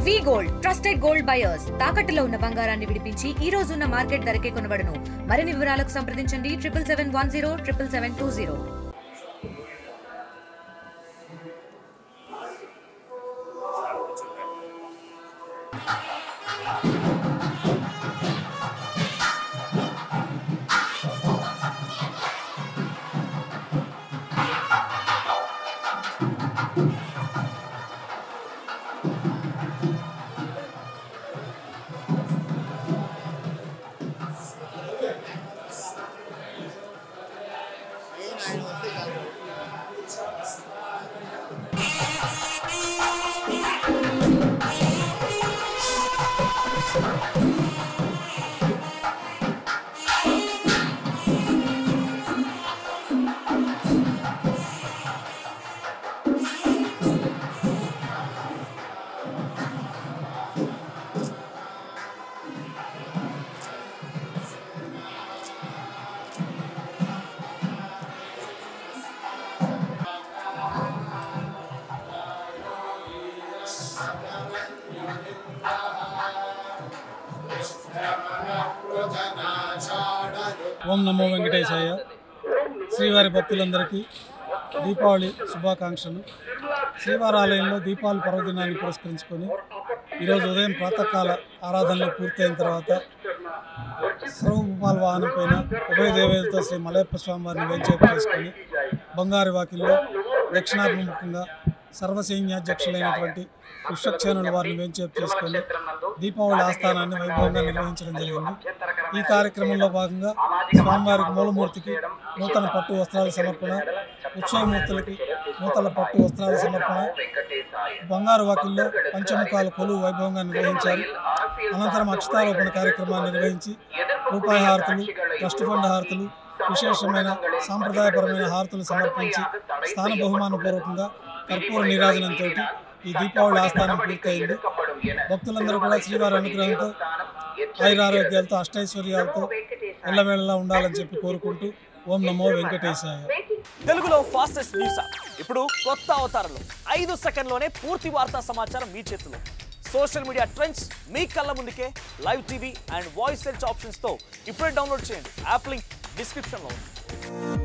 వి gold trusted gold buyers తాకట్టులో ఉన్న బంగారాన్ని విడిపించి ఈ రోజు ఉన్న మార్కెట్ ధరకే కొనబడును. మరిన్ని వివరాలకు సంప్రదించండి 7771077720. ఓం నమో వెంకటేశాయ. శ్రీవారి భక్తులందరికీ దీపావళి శుభాకాంక్షలు. శ్రీవారి ఆలయంలో దీపావళి పర్వదినాన్ని పురస్కరించుకొని ఈరోజు ఉదయం ప్రాతకాల ఆరాధనలు పూర్తయిన తర్వాత సర్వభూపాల వాహనం పైన ఉభయ దేవేలతో శ్రీ మలయప్ప స్వామి వారిని వేంచేపు చేసుకొని బంగారు వాకిల్లో దక్షిణాభిముఖంగా సర్వసైన్యాధ్యక్షులైనటువంటి విశ్వక్షేణుల వారిని వేంచేపు చేసుకొని దీపావళి ఆస్థానాన్ని వైభవంగా నిర్వహించడం జరిగింది. ఈ కార్యక్రమంలో భాగంగా స్వామివారికి మూలమూర్తికి నూతన పట్టు వస్త్రాల సమర్పణ, ఉత్సవమూర్తులకి నూతన పట్టు వస్త్రాల సమర్పణ, బంగారు వాకిల్లో పంచముఖాల కొలువు వైభవంగా నిర్వహించారు. అనంతరం అక్షతారోపణ కార్యక్రమాన్ని నిర్వహించి రూపాయి హారతులు, ట్రస్ట్ ఫండ్ హారతులు, విశేషమైన సాంప్రదాయపరమైన హారతులు సమర్పించి స్థాన బహుమానపూర్వకంగా కర్పూర నీరాజనంతో ఈ దీపావళి ఆస్థానం పూర్తయింది. భక్తులందరూ కూడా శ్రీవారి అనుగ్రహంతో ఆయురారోగ్యాలతో అష్టైశ్వర్యాలతో ఎల్లవేళలా ఉండాలని చెప్పి కోరుకుంటూ ఓం నమో వెంకటేశాయ. తెలుగులో ఫాస్టెస్ట్ న్యూస్ ఇప్పుడు కొత్త అవతారంలో 5 సెకండ్లోనే పూర్తి వార్తా సమాచారం మీ చేతిలో. సోషల్ మీడియా ట్రెండ్స్ మీ కళ్ళ ముందుకే live TV and voice search options తో ఇప్పుడే డౌన్లోడ్ చేయండి. యాప్ లింక్ డిస్క్రిప్షన్ లో ఉంది.